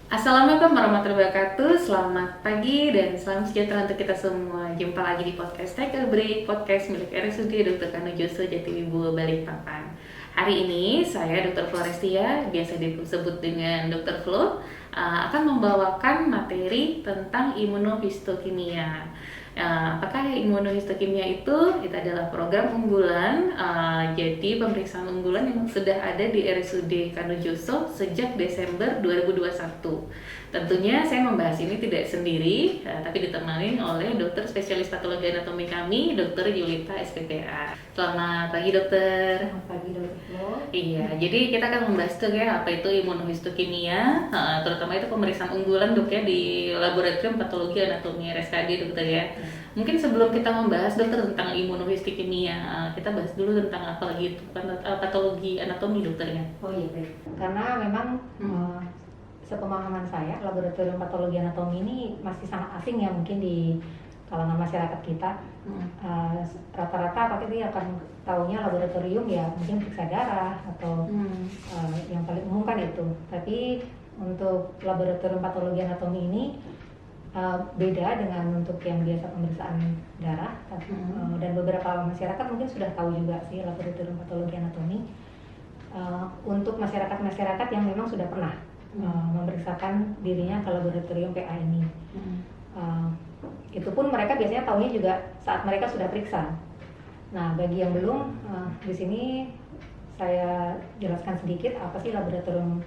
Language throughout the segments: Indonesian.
Assalamualaikum warahmatullahi wabarakatuh. Selamat pagi dan salam sejahtera untuk kita semua. Jumpa lagi di podcast Take a Break, podcast milik RSUD Dr. Kanu Joso Jatiwibowo Balikpapan. Hari ini saya Dr. Florestia, biasa disebut dengan Dr. Flo, akan membawakan materi tentang imunohistokimia. Apakah imunohistokimia itu adalah program unggulan, jadi pemeriksaan unggulan yang sudah ada di RSUD Kanu Joso sejak Desember 2021. Tentunya saya membahas ini tidak sendiri, tapi ditemani oleh dokter spesialis patologi anatomi kami, Dr. Yulita SPPA. Selamat pagi dokter. Selamat pagi Dr. Flo. Iya, jadi kita akan membahas tuh ya apa itu imunohistokimia, terutama itu pemeriksaan unggulan dok ya di laboratorium patologi anatomi RSKD dokter ya. Mungkin sebelum kita membahas dokter tentang imunohistokimia, kita bahas dulu tentang apa lagi itu patologi anatomi dokter ya. Oh iya baik. Karena memang sepemahaman saya laboratorium patologi anatomi ini masih sangat asing ya mungkin di kalangan masyarakat kita. Rata-rata pasti dia akan taunya laboratorium ya mungkin periksa darah atau yang paling umum kan itu. Tapi untuk laboratorium patologi anatomi ini beda dengan untuk yang biasa pemeriksaan darah. Dan beberapa masyarakat mungkin sudah tahu juga sih laboratorium patologi anatomi. Untuk masyarakat-masyarakat yang memang sudah pernah memeriksakan dirinya ke laboratorium PA ini. Itu pun mereka biasanya tahunya juga saat mereka sudah periksa. Nah, bagi yang belum, di sini saya jelaskan sedikit apa sih laboratorium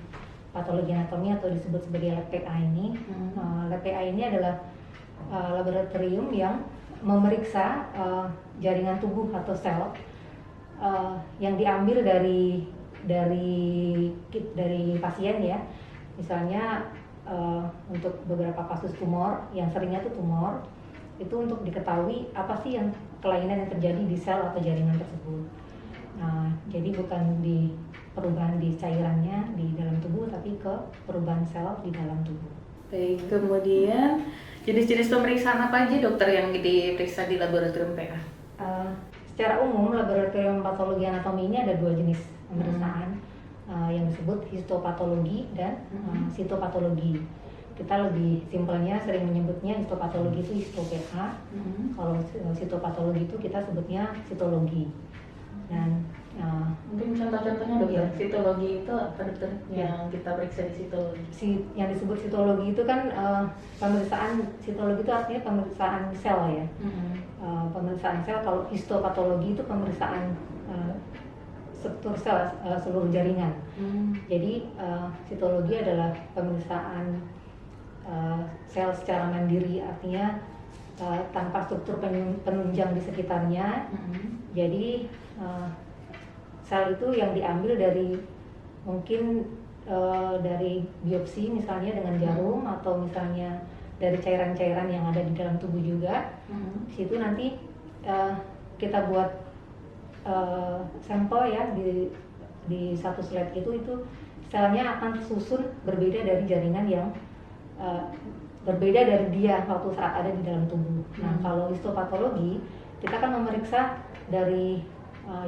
patologi anatomi atau disebut sebagai lab PA ini. Lab PA ini adalah laboratorium yang memeriksa jaringan tubuh atau sel yang diambil dari pasien ya. Misalnya untuk beberapa kasus tumor yang seringnya itu tumor, itu untuk diketahui apa sih yang kelainan yang terjadi di sel atau jaringan tersebut. Nah, jadi bukan di perubahan di cairannya di dalam tubuh, tapi ke perubahan sel di dalam tubuh. Baik, kemudian jenis-jenis pemeriksaan apa aja dokter yang diperiksa di laboratorium PA? Secara umum laboratorium patologi anatomi ini ada dua jenis pemeriksaan yang disebut histopatologi dan sitopatologi. Kita lebih simpelnya sering menyebutnya histopatologi itu histo-PA. Kalau sitopatologi itu kita sebutnya sitologi. Dan mungkin contoh-contohnya dokter, sitologi itu apa dokter yang kita periksa di sitologi? Yang disebut sitologi itu kan pemeriksaan sitologi itu artinya pemeriksaan sel ya. Pemeriksaan sel. Kalau histopatologi itu pemeriksaan struktur sel seluruh jaringan. Jadi sitologi adalah pemeriksaan sel secara mandiri, artinya tanpa struktur penunjang di sekitarnya. Jadi sel itu yang diambil dari mungkin dari biopsi misalnya dengan jarum atau misalnya dari cairan-cairan yang ada di dalam tubuh juga. Di situ nanti kita buat sampel ya di satu slide itu selnya akan tersusun berbeda dari jaringan yang berbeda dari dia waktu saat ada di dalam tubuh. Nah, kalau histopatologi kita akan memeriksa dari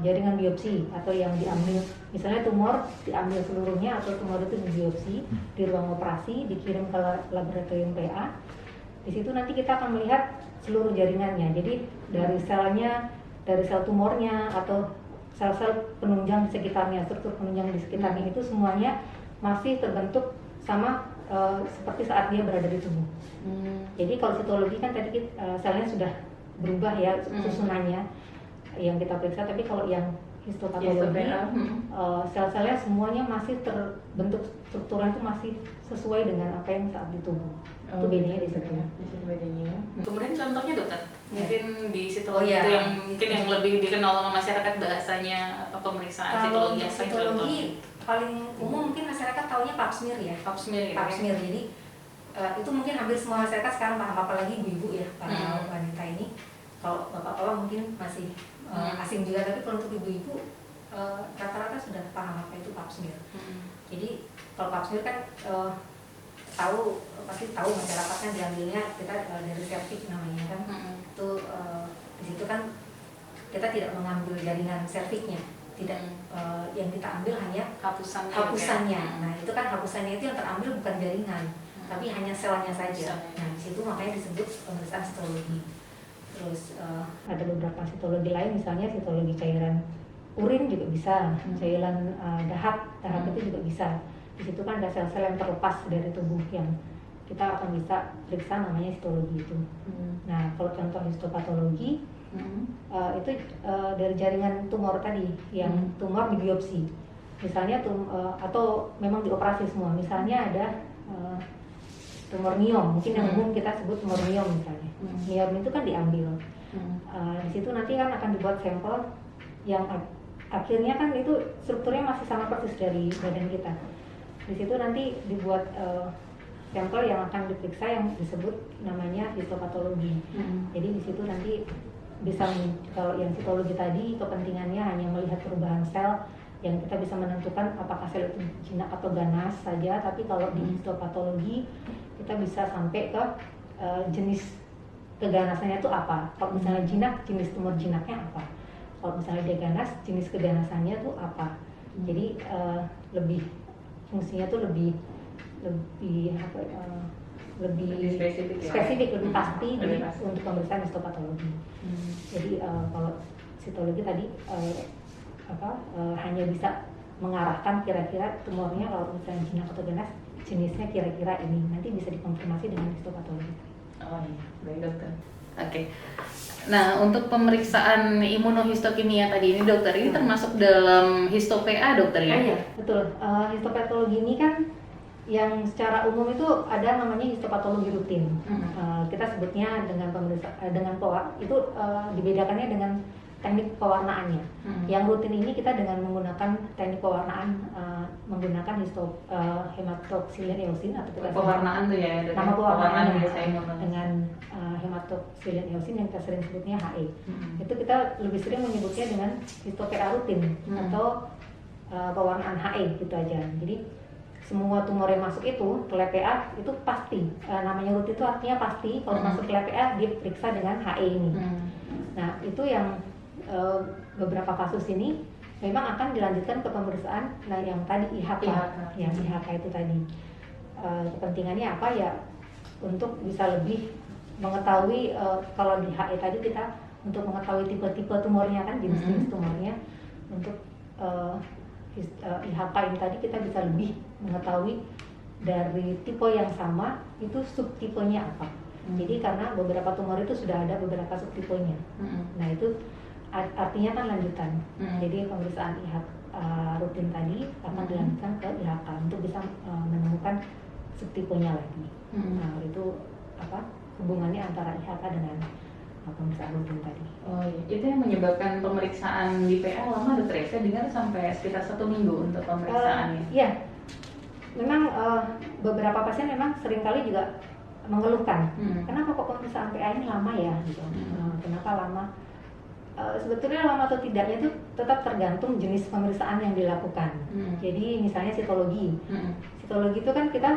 jaringan biopsi atau yang diambil, misalnya tumor diambil seluruhnya atau tumor itu dibiopsi di ruang operasi, dikirim ke laboratorium PA. Di situ nanti kita akan melihat seluruh jaringannya. Jadi dari selnya, dari sel tumornya atau sel-sel penunjang di sekitarnya, struktur penunjang di sekitarnya itu semuanya masih terbentuk sama seperti saat dia berada di tubuh. Jadi kalau sitologi kan tadi selnya sudah berubah ya susunannya yang kita periksa, tapi kalau yang histopatologi sel-selnya semuanya masih terbentuk, strukturnya itu masih sesuai dengan apa yang saat di tubuh. Itu bedanya di situ. Kemudian contohnya dokter, mungkin di sitologi itu yang mungkin yang lebih dikenal sama masyarakat bahasanya apa pemeriksaan sitologi apa sitologi paling umum mungkin masyarakat taunya pap smear ya. Pap smear. Jadi itu mungkin hampir semua masyarakat sekarang paham, apalagi ibu-ibu ya, para wanita ini. Kalau bapak-bapak mungkin masih asing juga, tapi kalau untuk ibu-ibu rata-rata sudah paham apa itu pap smear. Jadi kalau pap smear kan pasti tahu masyarakat kan diambilnya kita dari serviks namanya kan. Itu di situ kan kita tidak mengambil jaringan serviksnya, tidak yang kita ambil hanya hapusannya. Nah itu kan hapusannya itu yang terambil bukan jaringan. tapi hanya selnya saja. Nah, di situ makanya disebut pemeriksaan sitologi. Terus ada beberapa sitologi lain, misalnya sitologi cairan urin juga bisa, cairan dahak itu juga bisa. Di situ kan ada sel-sel yang terlepas dari tubuh yang kita akan bisa periksa, namanya histologi itu. Nah, kalau contoh histopatologi itu dari jaringan tumor tadi, yang tumor di biopsi, misalnya atau memang dioperasi semua. Misalnya ada tumor miom, mungkin yang umum kita sebut tumor miom misalnya. Miom itu kan diambil. Di situ nanti kan akan dibuat sampel yang akhirnya kan itu strukturnya masih sama persis dari badan kita. Di situ nanti dibuat sampel yang akan diperiksa yang disebut namanya histopatologi. Jadi di situ nanti bisa, kalau yang sitologi tadi kepentingannya hanya melihat perubahan sel yang kita bisa menentukan apakah sel itu jinak atau ganas saja, tapi kalau di histopatologi kita bisa sampai ke jenis keganasannya itu apa. Kalau misalnya jinak, jenis tumor jinaknya apa. Kalau misalnya dia ganas, jenis keganasannya itu apa. Jadi lebih fungsinya tuh lebih spesifik, lebih pasti untuk pemeriksaan histopatologi. Jadi kalau sitologi tadi hanya bisa mengarahkan kira-kira tumornya, kalau misalnya jinak atau ganas jenisnya kira-kira ini, nanti bisa dikonfirmasi dengan histopatologi. Oh iya, baik dokter. Oke. Nah, untuk pemeriksaan imunohistokimia tadi ini dokter, ini termasuk dalam histo-PA dokter ya? Iya, betul. Histopatologi ini kan yang secara umum itu ada namanya histopatologi rutin. Kita sebutnya dengan itu dibedakannya dengan teknik pewarnaannya. Yang rutin ini kita dengan menggunakan teknik pewarnaan, menggunakan hematoxylin eosin, atau kita pewarnaan tuh ya, nama pewarnaannya dengan hematoxylin eosin yang kita sering sebutnya HE. Itu kita lebih sering menyebutnya dengan histo-PA rutin atau pewarnaan HE gitu aja. Jadi semua tumor yang masuk itu ke lab PA itu pasti, namanya rutin itu artinya pasti kalau masuk ke lab PA diperiksa dengan HE ini. Nah, itu yang beberapa kasus ini memang akan dilanjutkan ke pemeriksaan yang tadi IHK. Yang IHK itu tadi kepentingannya apa ya, untuk bisa lebih mengetahui kalau di HE tadi kita untuk mengetahui tipe-tipe tumornya kan, jenis-jenis tumornya. Untuk IHK ini tadi kita bisa lebih mengetahui dari tipe yang sama itu subtipenya apa. Jadi karena beberapa tumor itu sudah ada beberapa subtipenya. Nah, itu artinya kan lanjutan. Jadi pemeriksaan IHK rutin tadi akan dilanjutkan ke IHK untuk bisa menemukan subtipenya lagi. Nah, itu hubungannya antara IHK dengan pemeriksaan rutin tadi. Oh iya, itu yang menyebabkan pemeriksaan di PA lama dokter ya? Saya dengar sampai sekitar 1 minggu untuk pemeriksaannya. Iya, memang beberapa pasien memang seringkali juga mengeluhkan, kenapa kok pemeriksaan PA ini lama ya? Gitu. Kenapa lama? Sebetulnya lama atau tidaknya itu tetap tergantung jenis pemeriksaan yang dilakukan. Jadi misalnya sitologi, sitologi itu kan kita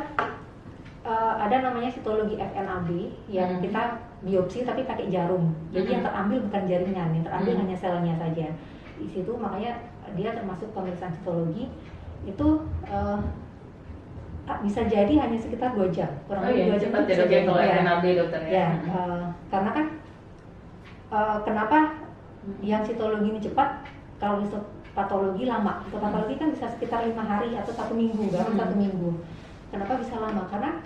ada namanya sitologi FNAB yang kita biopsi tapi pakai jarum. Jadi yang terambil bukan jaringan, yang terambil hanya selnya saja. Di situ makanya dia termasuk pemeriksaan sitologi itu bisa jadi hanya sekitar 2 jam. Kurang lebih 2 jam itu bisa jadi kalau FNAB dokter ya. Karena kan kenapa yang sitologi ini cepat, kalau histopatologi lama. Histopatologi kan bisa sekitar 5 hari atau 1 minggu, baru 1 minggu. Kenapa bisa lama? Karena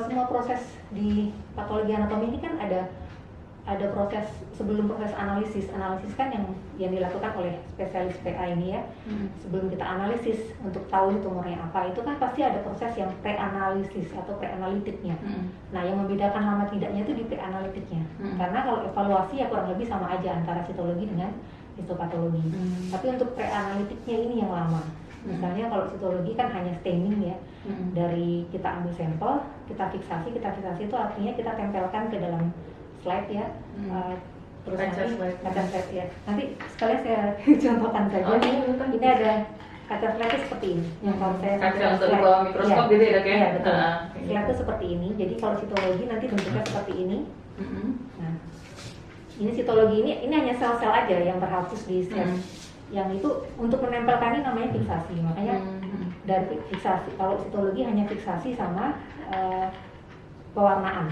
semua proses di patologi anatomi ini kan ada proses sebelum proses analisis kan yang dilakukan oleh spesialis PA ini ya. Sebelum kita analisis untuk tahu tumornya apa, itu kan pasti ada proses yang pre-analisis atau pre-analitiknya. Nah, yang membedakan lama tidaknya itu di pre-analitiknya. Karena kalau evaluasi ya kurang lebih sama aja antara sitologi dengan histopatologi. Tapi untuk pre-analitiknya ini yang lama. Misalnya kalau sitologi kan hanya staining ya, dari kita ambil sampel, kita fiksasi itu artinya kita tempelkan ke dalam slide ya, terus kaca slide ya. Nanti sekalian saya contohkan saja. Ini ada kaca slide seperti ini. Yang kalau saya kaca untuk bawah mikroskop gitu ya dok ya? Iya betul. Slide itu seperti ini. Jadi kalau sitologi nanti bentuknya seperti ini. Nah, ini sitologi ini hanya sel-sel aja yang terhapus di slide. Yang itu untuk menempelkan ini namanya fiksasi. Makanya dari fiksasi. Kalau sitologi hanya fiksasi sama pewarnaan.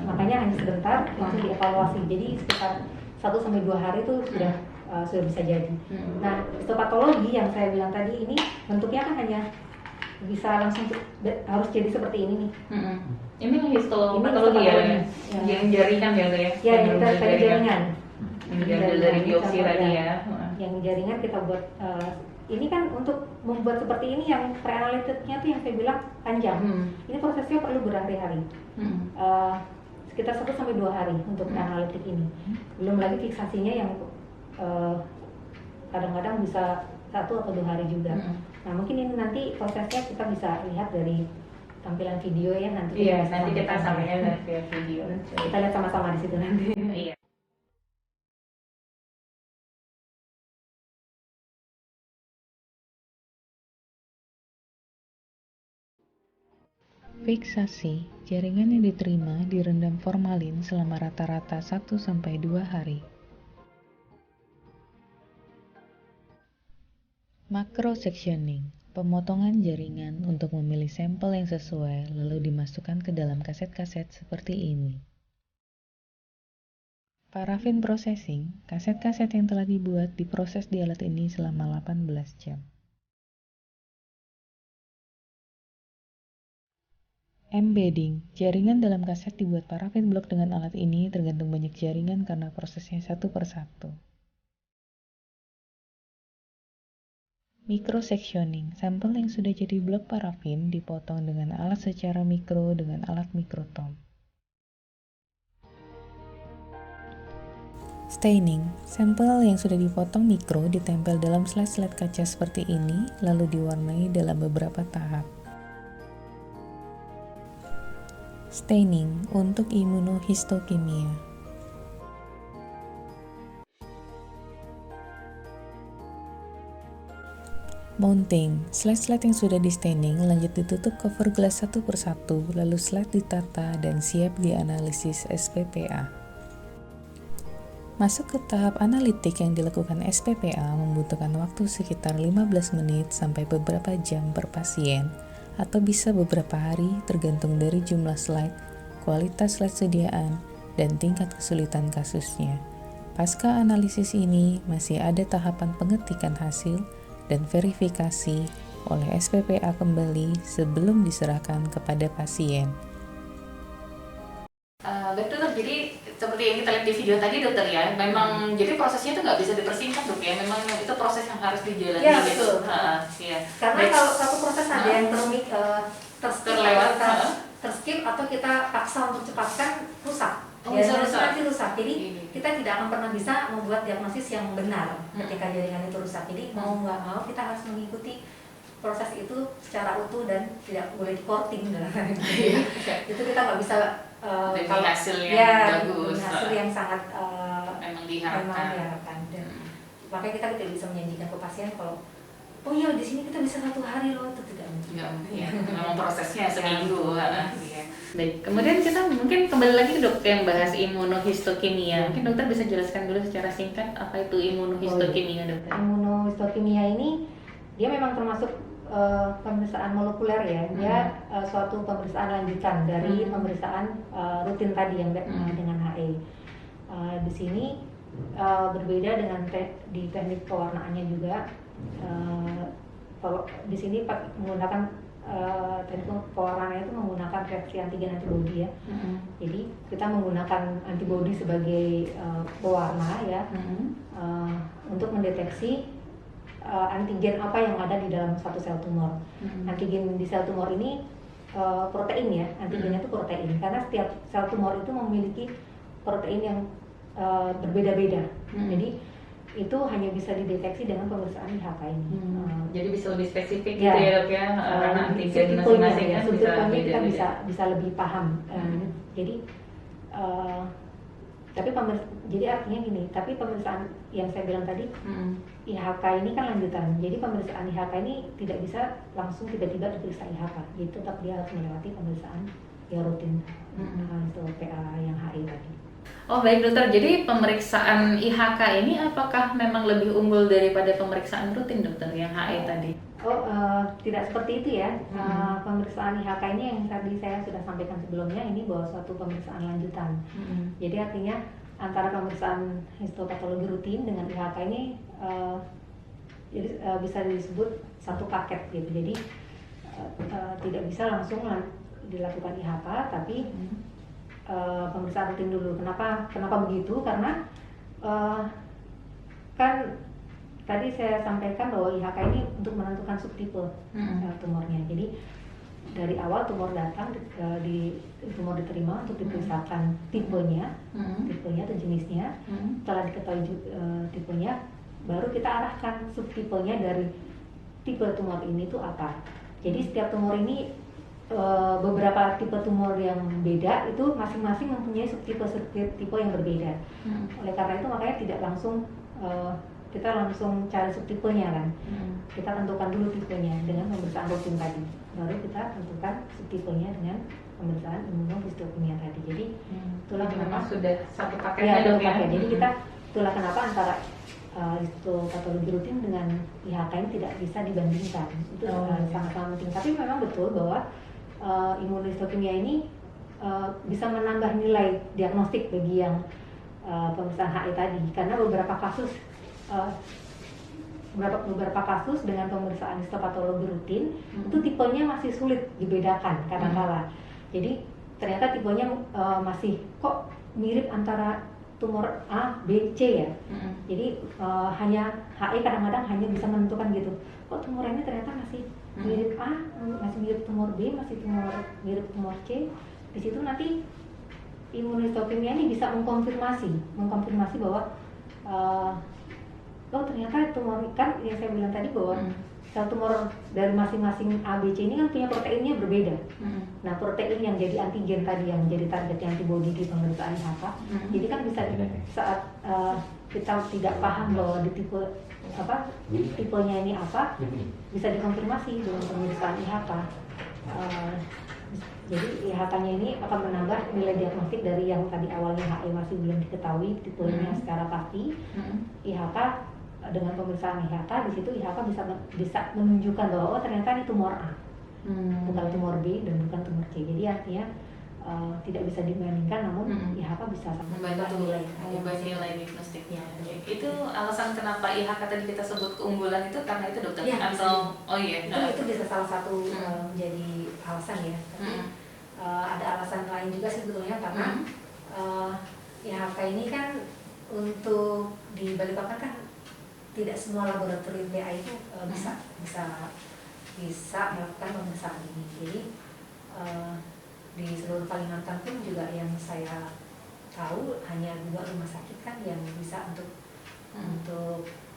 Makanya hanya sebentar langsung dievaluasi. Jadi sekitar 1-2 hari itu sudah bisa jadi. Nah, histopatologi yang saya bilang tadi ini bentuknya kan hanya bisa langsung harus jadi seperti ini nih. Ini histopatologi ya, yang jaringan ya, ya yang kita tadi jaringan. Yang dari biopsi tadi ya. Yang jaringan kita buat. Ini kan untuk membuat seperti ini yang preanalitiknya tuh yang saya bilang panjang. Ini prosesnya perlu berhari-hari. Sekitar 1-2 hari untuk analitik ini. Belum lagi fiksasinya yang kadang-kadang bisa 1 atau 2 hari juga. Nah, mungkin ini nanti prosesnya kita bisa lihat dari tampilan video ya nanti. Iya, nanti kita sampaikan via video. Kita lihat sama-sama di situ nanti. Iya. Fiksasi, jaringan yang diterima direndam formalin selama rata-rata 1-2 hari. Macro-sectioning, pemotongan jaringan untuk memilih sampel yang sesuai lalu dimasukkan ke dalam kaset-kaset seperti ini. Paraffin processing, kaset-kaset yang telah dibuat diproses di alat ini selama 18 jam. Embedding, jaringan dalam kaset dibuat paraffin block dengan alat ini tergantung banyak jaringan karena prosesnya satu per satu. Microsectioning, sampel yang sudah jadi blok paraffin dipotong dengan alat secara mikro dengan alat mikrotom. Staining, sampel yang sudah dipotong mikro ditempel dalam slide-slide kaca seperti ini lalu diwarnai dalam beberapa tahap. Staining untuk imunohistokimia. Mounting, slide-slide yang sudah di staining lanjut ditutup cover gelas satu per satu, lalu slide ditata dan siap dianalisis SPPA. Masuk ke tahap analitik yang dilakukan SPPA membutuhkan waktu sekitar 15 menit sampai beberapa jam per pasien, atau bisa beberapa hari tergantung dari jumlah slide, kualitas slide sediaan, dan tingkat kesulitan kasusnya. Pasca analisis ini masih ada tahapan pengetikan hasil dan verifikasi oleh SPPA kembali sebelum diserahkan kepada pasien. Betul, jadi seperti yang kita lihat di video tadi dokter ya, memang jadi prosesnya itu nggak bisa dipersingkat dok ya, memang itu proses yang harus dijalani. Ya gitu. betul. Ya. Karena kalau satu proses ada yang terlewat, terskip atau kita paksa untuk cepatkan rusak. Bisa rusak. Nanti rusak. Jadi kita tidak akan pernah bisa membuat diagnosis yang benar ketika jaringan itu rusak. Jadi mau nggak mau kita harus mengikuti proses itu secara utuh dan tidak boleh di-courting dalam hal itu. Itu kita nggak bisa kalau hasil yang bagus, hasil yang sangat memang diharapkan. Dan makanya kita tidak bisa menjanjikan ke pasien kalau oh iya di sini kita bisa 1 hari loh, itu tidak mungkin. Ya, memang prosesnya seminggu. Ya. Baik, kemudian kita mungkin kembali lagi ke dokter yang bahas imunohistokimia. Mungkin dokter bisa jelaskan dulu secara singkat apa itu imunohistokimia, dokter. Imunohistokimia ini dia memang termasuk pemeriksaan molekuler ya. Dia suatu pemeriksaan lanjutan dari pemeriksaan rutin tadi yang dengan HE. Di sini berbeda dengan di teknik pewarnaannya juga. Kalau di sini menggunakan teknik pewarnaannya itu menggunakan reaksi antigen antibodi ya. Jadi kita menggunakan antibodi sebagai pewarna ya, untuk mendeteksi antigen apa yang ada di dalam satu sel tumor. Antigen di sel tumor ini protein ya, antigennya itu protein karena setiap sel tumor itu memiliki protein yang berbeda-beda. Jadi itu hanya bisa dideteksi dengan pemeriksaan IHK ini. Jadi bisa lebih spesifik gitu ya dok ya, karena antigen masing-masing kan bisa beda-beda. Kita bisa lebih paham. Jadi jadi artinya gini, tapi pemeriksaan yang saya bilang tadi IHK ini kan lanjutan. Jadi pemeriksaan IHK ini tidak bisa langsung tiba-tiba diperiksa IHK. Jadi tetap dia harus melewati pemeriksaan yang rutin, itu PA yang HI tadi. Oh baik dokter, jadi pemeriksaan IHK ini apakah memang lebih unggul daripada pemeriksaan rutin dokter yang HE tadi? Tidak seperti itu ya. Pemeriksaan IHK ini yang tadi saya sudah sampaikan sebelumnya, ini bahwa suatu pemeriksaan lanjutan. Jadi artinya antara pemeriksaan histopatologi rutin dengan IHK ini bisa disebut satu paket gitu. Jadi tidak bisa langsung dilakukan IHK, tapi pemeriksaan rutin dulu. Kenapa begitu? Karena kan tadi saya sampaikan bahwa IHK ini untuk menentukan subtipe tumornya. Jadi dari awal tumor datang, tumor diterima untuk diperiksakan tipenya atau jenisnya. Setelah diketahui tipenya, baru kita arahkan subtipenya dari tipe tumor ini tuh apa. Jadi setiap tumor ini beberapa tipe tumor yang beda itu masing-masing mempunyai subtipe yang berbeda. Oleh karena itu makanya tidak langsung kita langsung cari subtipenya kan. Kita tentukan dulu tipenya dengan pemeriksaan rutin tadi. Baru kita tentukan subtipenya dengan pemeriksaan imunohistokimia tadi. Jadi itulah kenapa sudah satu paketnya paket. Jadi itulah kenapa antara histopatologi rutin dengan IHK ini tidak bisa dibandingkan. Itu sangat-sangat penting. Tapi memang betul bahwa imunohistokimia ini bisa menambah nilai diagnostik bagi yang pemeriksaan HE tadi, karena beberapa kasus dengan pemeriksaan histopatologi rutin itu tipenya masih sulit dibedakan kadang-kala. Jadi ternyata tipenya masih kok mirip antara tumor A, B, C ya. Jadi hanya HE kadang-kadang hanya bisa menentukan gitu. Kok tumor ini ternyata masih mirip A, masih mirip tumor B, masih mirip tumor C. Di situ nanti imunohistokimia ini bisa mengkonfirmasi bahwa ternyata tumor, kan yang saya bilang tadi bahwa sel tumor dari masing-masing A, B, C ini kan punya proteinnya berbeda. Nah, protein yang jadi antigen tadi, yang jadi target antibody di pemeriksaan IHK, jadi kan bisa saat kita tidak paham bahwa di tipenya ini apa, bisa dikonfirmasi dengan pemeriksaan IHK. Jadi IHK-nya ini akan menambah nilai diagnostik dari yang tadi awalnya HE masih belum diketahui tipenya secara pasti. IHK dengan pemeriksaan IHK, di situ IHK bisa menunjukkan bahwa ternyata ini tumor A, bukan tumor B dan bukan tumor C. Jadi artinya tidak bisa dibandingkan, namun IHK bisa membantu nilai diagnostiknya. Itu alasan kenapa IHK tadi kita sebut keunggulan itu karena itu dokter? Ya, atau itu bisa salah satu menjadi alasan ya. Tapi ada alasan lain juga sebetulnya, karena IHK ini kan untuk di Balikpapan kan tidak semua laboratorium BA itu bisa melakukan pemeriksaan ini. Jadi di seluruh Kalimantan pun juga yang saya tahu hanya 2 rumah sakit kan yang bisa untuk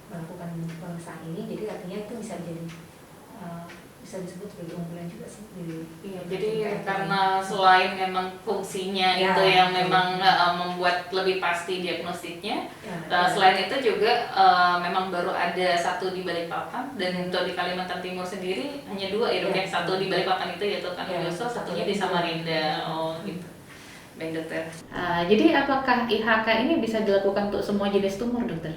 melakukan pemeriksaan ini. Jadi artinya itu bisa jadi bisa disebut sebagai unggulan juga sih. Jadi karena selain memang fungsinya itu yang memang membuat lebih pasti diagnostiknya, selain itu juga memang baru ada satu di Balikpapan, dan untuk di Kalimantan Timur sendiri hanya 2 ya dok ya. Satu di Balikpapan itu yaitu Kanojoso, satunya di Samarinda. Gitu. Baik dokter. Jadi apakah IHK ini bisa dilakukan untuk semua jenis tumor dokter?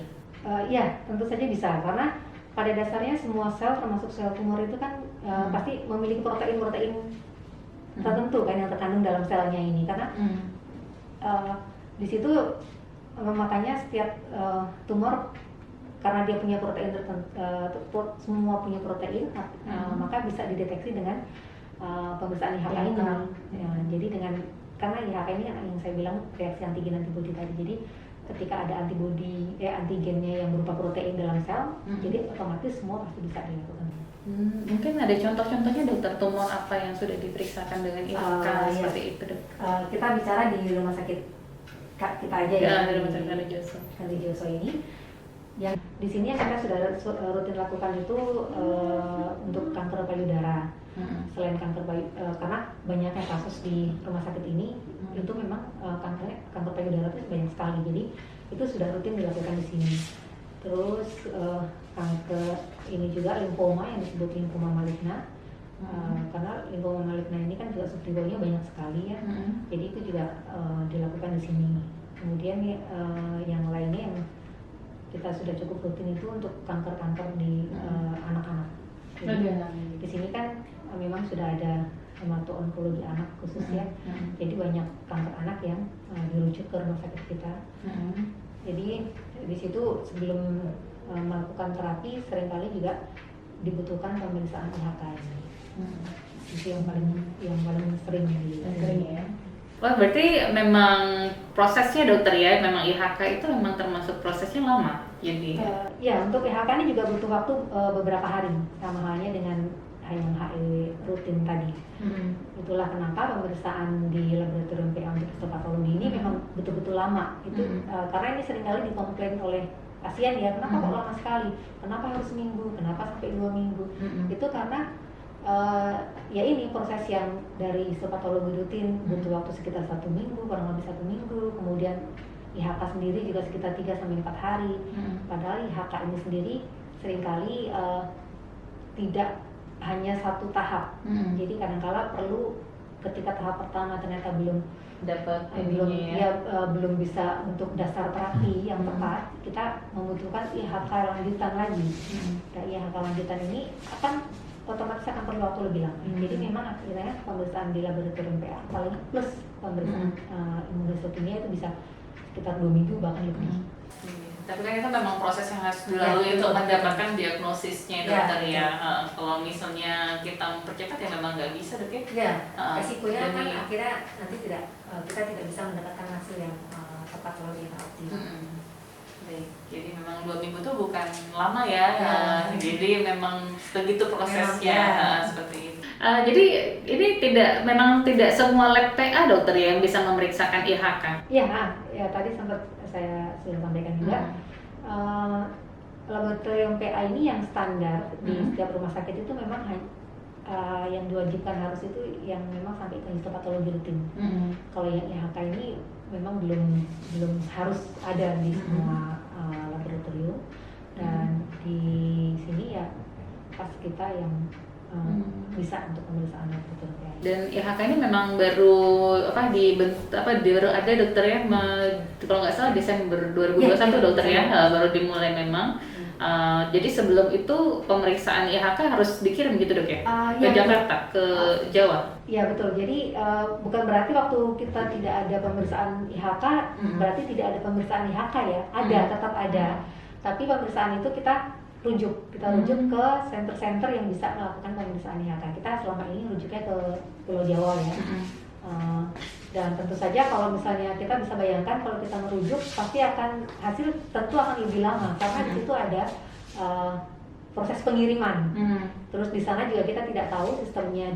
Iya, tentu saja bisa, karena pada dasarnya semua sel termasuk sel tumor itu kan pasti memiliki protein-protein tertentu kan yang terkandung dalam selnya ini, karena di situ makanya setiap tumor karena dia punya protein tertentu, semua punya protein, maka bisa dideteksi dengan pemeriksaan IHK ini. Jadi karena IHK ini yang saya bilang reaksi antigen antibody tadi, jadi ketika ada antigennya yang berupa protein dalam sel, jadi otomatis semua pasti bisa dilakukan. Mungkin ada contoh-contohnya dokter, tumor apa yang sudah diperiksakan dengan IHK seperti itu dok? Kita bicara di rumah sakit kita aja ya, di rumah sakit Kanojoso ini. Yang di sini yang kita sudah rutin lakukan itu untuk kanker payudara. Selain kanker karena banyaknya kasus di rumah sakit ini, itu memang kanker payudara itu banyak sekali, jadi itu sudah rutin dilakukan di sini. Terus kanker ini juga limfoma yang disebut limfoma maligna, karena limfoma maligna ini kan juga subtipenya banyak sekali ya, jadi itu juga dilakukan di sini. Kemudian yang lainnya yang kita sudah cukup rutin itu untuk kanker-kanker di anak-anak. Jadi di sini kan memang sudah ada hemato-onkologi anak khusus ya. Jadi banyak kanker anak yang dirujuk ke rumah sakit kita. Jadi di situ sebelum melakukan terapi seringkali juga dibutuhkan pemeriksaan IHK ini. Itu yang paling sering ya. Wah, berarti memang prosesnya dokter ya, memang IHK itu memang termasuk prosesnya lama. Jadi ya untuk IHK ini juga butuh waktu beberapa hari, sama halnya dengan yang HE rutin tadi. Itulah kenapa pemeriksaan di laboratorium PA untuk histopatologi ini memang betul-betul lama. Itu karena ini seringkali dikomplain oleh pasien ya, kenapa kok lama sekali? Kenapa harus seminggu? Kenapa sampai 2 minggu? Itu karena ya ini proses yang dari histopatologi rutin butuh waktu sekitar 1 minggu, kurang lebih 1 minggu. Kemudian IHK sendiri juga sekitar 3-4 hari. Padahal IHK ini sendiri seringkali tidak hanya satu tahap. Jadi kadang-kala perlu ketika tahap pertama ternyata belum dapat belum bisa untuk dasar terapi yang tepat, kita membutuhkan IHK lanjutan lagi. Dan IHK lanjutan ini otomatis akan perlu waktu lebih lama. Jadi memang akhirnya pemeriksaan di laboratorium PA paling plus pemeriksaan imunohistokimia itu bisa sekitar 2 minggu bahkan lebih. Tapi kan itu memang proses yang harus dilalui untuk mendapatkan diagnosisnya dokter ya. Kalau misalnya kita mempercepat ya memang nggak bisa dok ya. Resikonya kan akhirnya nanti kita tidak bisa mendapatkan hasil yang tepat atau yang optimal. Jadi memang 2 minggu itu bukan lama ya. Jadi memang begitu prosesnya seperti itu. Jadi ini memang tidak semua lab PA dokter yang bisa memeriksakan IHK. Ya tadi sempat saya sudah sampaikan juga. Laboratorium PA ini yang standar di setiap rumah sakit itu memang yang diwajibkan harus itu yang memang sampai ke histopatologi rutin. Kalau yang IHK ini memang belum harus ada di semua laboratorium, dan di sini ya pas kita yang bisa untuk pemeriksaan laboratorium PA. Dan IHK ini memang baru baru ada dokter ya, kalau nggak salah Desember 2021 dokter ya, baru dimulai memang. Jadi sebelum itu pemeriksaan IHK harus dikirim gitu dok ya? Ke Jakarta, ke Jawa? Iya betul, jadi bukan berarti waktu kita tidak ada pemeriksaan IHK, berarti tidak ada pemeriksaan IHK ya, tetap ada. Tapi pemeriksaan itu kita rujuk ke center-center yang bisa melakukan pemeriksaan IHK. Kita selama ini rujuknya ke Pulau Jawa ya. Dan tentu saja kalau misalnya kita bisa bayangkan kalau kita merujuk pasti hasil tentu akan lebih lama karena di situ ada proses pengiriman. Terus di sana juga kita tidak tahu sistemnya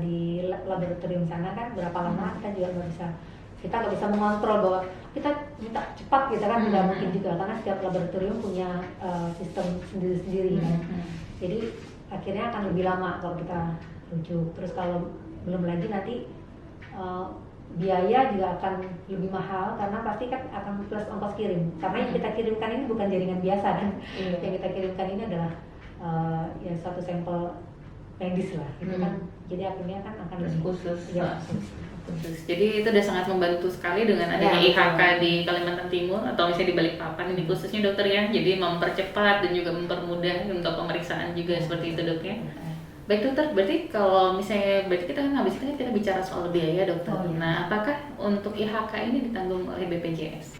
di laboratorium sana kan berapa lama, kita nggak bisa mengontrol bahwa kita minta cepat gitu kan, tidak mungkin juga karena setiap laboratorium punya sistem sendiri-sendiri kan. Jadi akhirnya akan lebih lama kalau kita rujuk. Terus kalau belum lagi nanti biaya juga akan lebih mahal karena pasti kan akan plus ongkos kirim. Karena yang kita kirimkan ini bukan jaringan biasa kan. Yang kita kirimkan ini adalah ya suatu sampel medis lah gitu kan. Jadi akhirnya kan akan lebih khusus. Jadi itu udah sangat membantu sekali dengan adanya IHK di Kalimantan Timur atau misalnya di Balikpapan ini khususnya dokter ya. Jadi mempercepat dan juga mempermudah untuk pemeriksaan juga seperti itu dok ya. Baik dokter, berarti kalau misalnya kita kan habis itu kita bicara soal biaya dokter. Nah, apakah untuk IHK ini ditanggung oleh BPJS?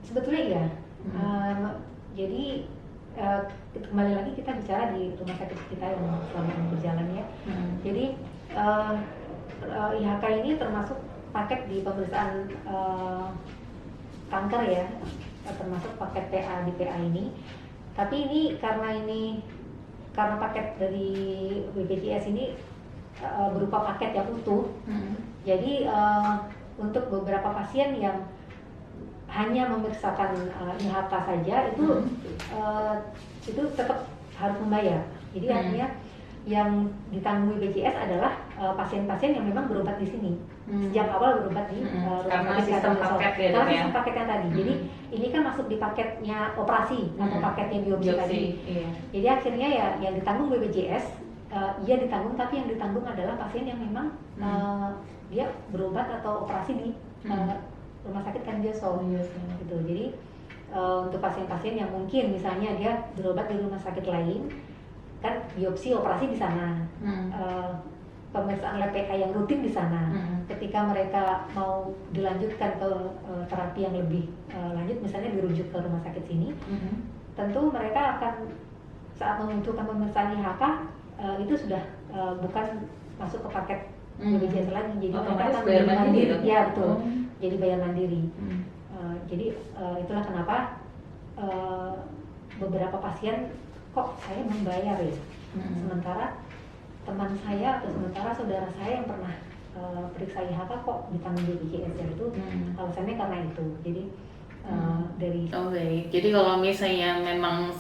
Sebetulnya iya. Jadi kembali lagi kita bicara di rumah sakit kita yang selama ini berjalan ya. Jadi IHK ini termasuk paket di pemeriksaan kanker ya, termasuk paket PA di PA ini. Tapi ini karena paket dari BPJS ini berupa paket yang utuh. Jadi untuk beberapa pasien yang hanya memeriksakan IHK saja itu tetap harus membayar. Jadi artinya yang ditanggung BPJS adalah pasien-pasien yang memang berobat di sini sejak awal berobat di karena sistem paket ya, sistem paketnya tadi. Jadi ini kan masuk di paketnya operasi atau paketnya biopsi tadi. Jadi akhirnya ya yang ditanggung BPJS ia ditanggung, tapi yang ditanggung adalah pasien yang memang dia berobat atau operasi di rumah sakit Kardioso gitu. Jadi untuk pasien-pasien yang mungkin misalnya dia berobat di rumah sakit lain kan biopsi operasi di sana, pemeriksaan lab PA yang rutin di sana. Ketika mereka mau dilanjutkan ke terapi yang lebih lanjut, misalnya dirujuk ke rumah sakit sini, tentu mereka akan saat membutuhkan pemeriksaan IHK itu sudah bukan masuk ke paket BPJS lagi, jadi mereka akan bayar mandiri. Ya betul, jadi bayar mandiri. Jadi itulah kenapa beberapa pasien kok saya membayar ya, sementara teman saya atau sementara saudara saya yang pernah periksa IHK kok ditanggung BPJS ya, itu alasannya karena itu. Jadi dari baik. Jadi kalau misalnya memang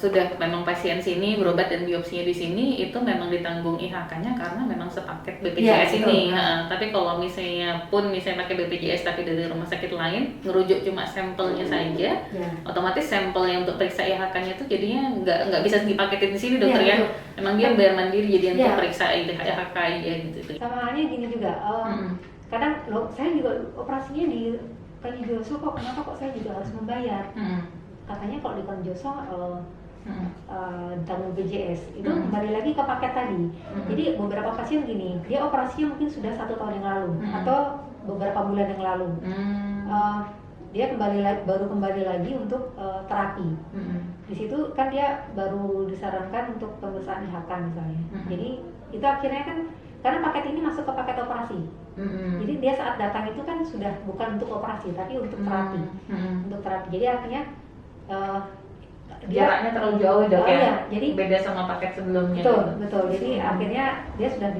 pasien sini berobat dan biopsinya di sini, itu memang ditanggung IHK-nya karena memang sepaket BPJS ini. Tapi kalau misalnya pakai BPJS tapi dari rumah sakit lain ngerujuk cuma sampelnya saja, otomatis sampel yang untuk periksa IHK-nya itu jadinya nggak bisa dipaketin di sini dokter ya. Memang dia bayar mandiri jadi untuk periksa IHK aja gitu. Sama halnya gini juga. Kadang saya juga operasinya di Konjoso kok, kenapa kok saya juga harus membayar? Katanya kalau di Konjoso tanggung BPJS itu kembali lagi ke paket tadi. Jadi beberapa pasien gini, dia operasinya mungkin sudah 1 tahun yang lalu atau beberapa bulan yang lalu. Dia baru kembali lagi untuk terapi. Di situ kan dia baru disarankan untuk pemeriksaan IHK misalnya. Jadi itu akhirnya kan karena paket ini masuk ke paket operasi. Jadi dia saat datang itu kan sudah bukan untuk operasi tapi untuk terapi. Untuk terapi. Jadi artinya jaraknya terlalu jauh dok ya. Iya, jadi beda sama paket sebelumnya. Betul. Jadi akhirnya dia sudah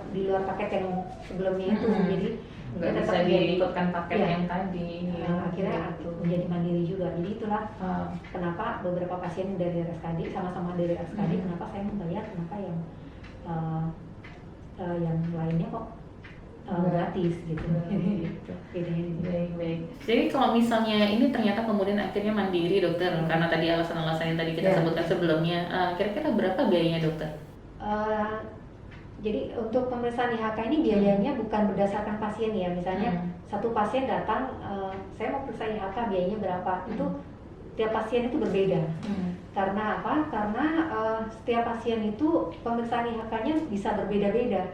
di luar paket yang sebelumnya itu. Jadi nggak bisa diikutkan paket yang tadi. Akhirnya menjadi mandiri juga. Jadi itulah kenapa beberapa pasien dari RSKD sama-sama dari RSKD, kenapa saya membayar, kenapa yang lainnya kok gratis gitu. Baik. Jadi kalau misalnya ini ternyata kemudian akhirnya mandiri dokter, karena tadi alasan-alasan yang tadi kita sebutkan sebelumnya, kira-kira berapa biayanya dokter? Jadi untuk pemeriksaan IHK ini biayanya bukan berdasarkan pasien ya. Misalnya satu pasien datang, saya mau periksa IHK biayanya berapa? Itu tiap pasien itu berbeda. Karena apa? Karena setiap pasien itu pemeriksaan IHK-nya bisa berbeda-beda.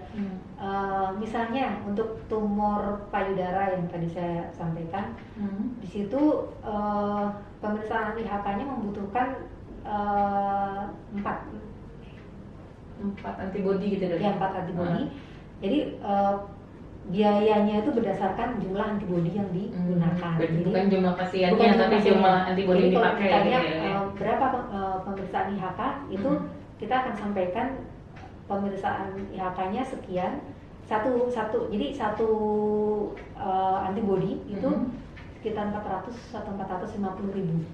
Misalnya untuk tumor payudara yang tadi saya sampaikan, di situ pemeriksaan IHK-nya membutuhkan 4 antibody gitu dok? Ya, 4 antibody. Jadi biayanya itu berdasarkan jumlah antibody yang digunakan. Jadi bukan jumlah pasiennya, tapi jumlah antibody yang dipakai. Jadi kalau ditanya berapa pemeriksaan IHK, itu kita akan sampaikan pemeriksaan IHK-nya sekian. Jadi satu antibody itu sekitar 400 atau 450 ribu.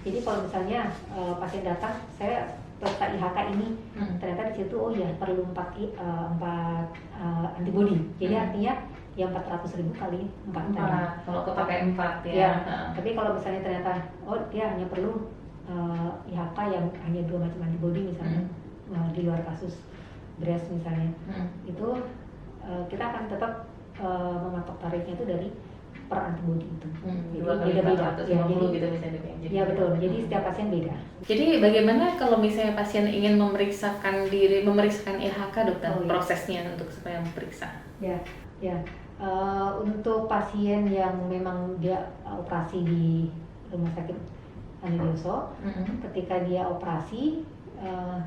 Jadi kalau misalnya pasien datang, saya periksa IHK ini, ternyata di situ perlu 4 antibody. Jadi artinya ya 400 ribu kali 4 tadi. Kalau kepakai 4 ya. Tapi kalau misalnya ternyata dia hanya perlu IHK yang hanya 2 macam antibody misalnya, di luar kasus breast misalnya, itu kita akan tetap mematok tarifnya itu dari per antibody itu. Beda-beda. Gitu misalnya. Ya betul. Jadi setiap pasien beda. Jadi bagaimana kalau misalnya pasien ingin memeriksakan IHK dokter, prosesnya untuk supaya memeriksa? Ya. Untuk pasien yang memang dia operasi di rumah sakit Anidioso, ketika dia operasi,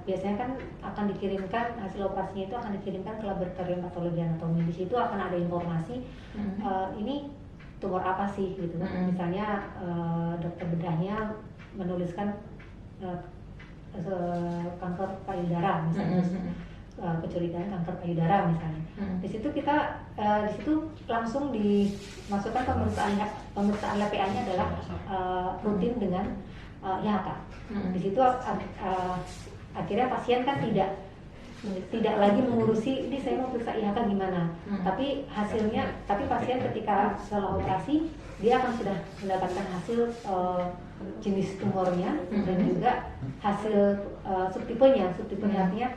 biasanya kan akan dikirimkan hasil operasinya itu akan dikirimkan ke laboratorium patologi anatomi. Di situ akan ada informasi ini tumor apa sih gitu. Misalnya dokter bedahnya menuliskan kanker payudara misalnya, kecurigaan kanker payudara misalnya. Di situ kita langsung dimasukkan pemeriksaan lab PA-nya adalah rutin dengan IHK. Di situ akhirnya pasien kan tidak lagi mengurusi ini saya mau periksa IHK gimana, tapi pasien ketika setelah operasi dia akan sudah mendapatkan hasil jenis tumornya dan juga hasil subtipenya artinya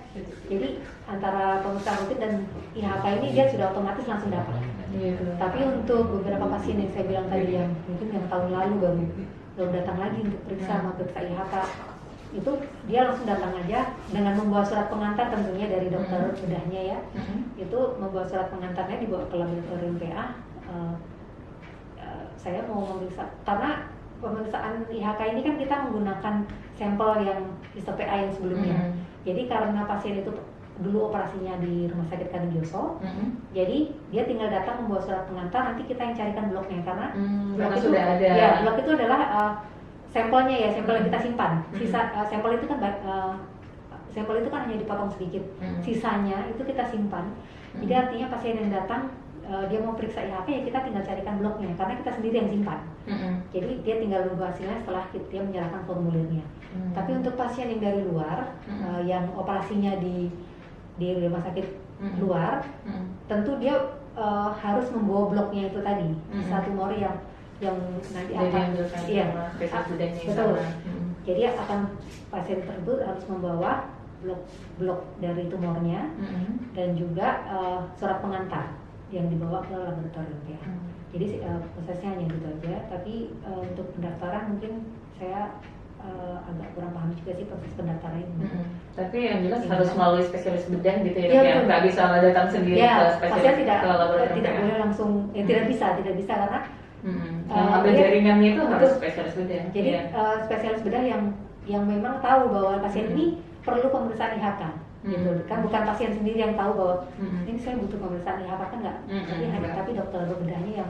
jadi antara pemeriksaan rutin dan IHK ini dia sudah otomatis langsung dapat. Tapi untuk beberapa pasien yang saya bilang tadi yang mungkin yang tahun lalu baru datang lagi untuk periksa IHK, itu dia langsung datang aja dengan membawa surat pengantar tentunya dari dokter bedahnya ya. Itu membawa surat pengantarnya dibawa ke laboratorium PA. Saya mau memeriksa karena pemeriksaan IHK ini kan kita menggunakan sampel yang histo-PA yang sebelumnya. Jadi karena pasien itu dulu operasinya di Rumah Sakit Kadinjoso, jadi dia tinggal datang membawa surat pengantar, nanti kita yang carikan bloknya karena blok itu sudah ada. Ya, blok itu adalah sampelnya ya, sampel yang kita simpan. Sisa sampel itu kan sampel itu kan hanya dipotong sedikit, sisanya itu kita simpan. Jadi artinya pasien yang datang dia mau periksa IHK ya kita tinggal carikan bloknya karena kita sendiri yang simpan. Jadi dia tinggal nunggu hasilnya setelah dia menyerahkan formulirnya. Tapi untuk pasien yang dari luar yang operasinya di rumah sakit luar, tentu dia harus membawa bloknya itu tadi, satu tumor yang nanti akan betul. Jadi akan pasien tersebut harus membawa blok dari tumornya dan juga surat pengantar yang dibawa ke laboratorium ya. Jadi prosesnya hanya gitu aja. Tapi untuk pendaftaran mungkin saya agak kurang paham juga sih proses pendaftaran ini. Tapi yang jelas harus melalui spesialis bedah gitu ya, ya nggak bisa datang sendiri ke spesialis ke laboratorium. Tidak boleh langsung, tidak bisa karena ambil jaringannya itu harus spesialis bedah. Jadi spesialis bedah yang memang tahu bahwa pasien ini perlu pemeriksaan IHK. Gitu kan, bukan pasien sendiri yang tahu bahwa ini saya butuh pemeriksaan IHK kan enggak, tapi dokter bedahnya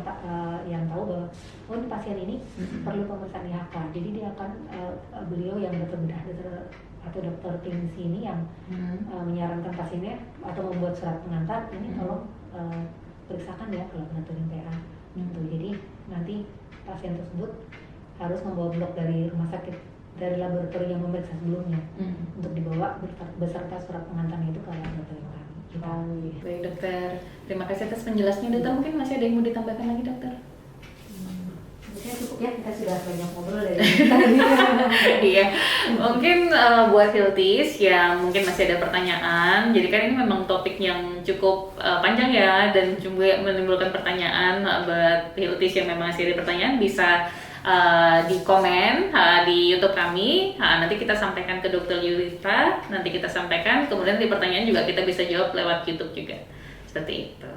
yang tahu bahwa ini pasien ini perlu pemeriksaan IHK. Jadi dia akan beliau yang dokter bedah atau dokter klinis ini yang menyarankan pasiennya atau membuat surat pengantar ini tolong periksakan ya ke laboratorium PA. Gitu. Jadi nanti pasien tersebut harus membawa blok dari rumah sakit dari laboratorium yang memeriksa sebelumnya untuk dibawa beserta surat pengantarnya itu ke laboratorium kami. Baik dokter, terima kasih atas penjelasannya. Dokter mungkin masih ada yang mau ditambahkan lagi dokter? Cukup ya, kita sudah banyak ngobrol dari Iya, mungkin buat Hiltis yang mungkin masih ada pertanyaan. Jadi kan ini memang topik yang cukup panjang ya dan juga menimbulkan pertanyaan. Buat Hiltis yang memang masih ada pertanyaan bisa di komen di YouTube kami. Nanti kita sampaikan ke Dokter Yulita. Nanti kita sampaikan. Kemudian di pertanyaan juga kita bisa jawab lewat YouTube juga. Seperti itu.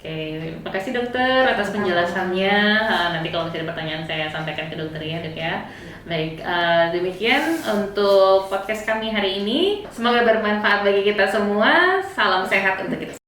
Oke, terima kasih dokter atas penjelasannya. Nanti kalau masih ada pertanyaan saya sampaikan ke dokter ya, dok ya. Baik, demikian untuk podcast kami hari ini. Semoga bermanfaat bagi kita semua. Salam sehat untuk kita.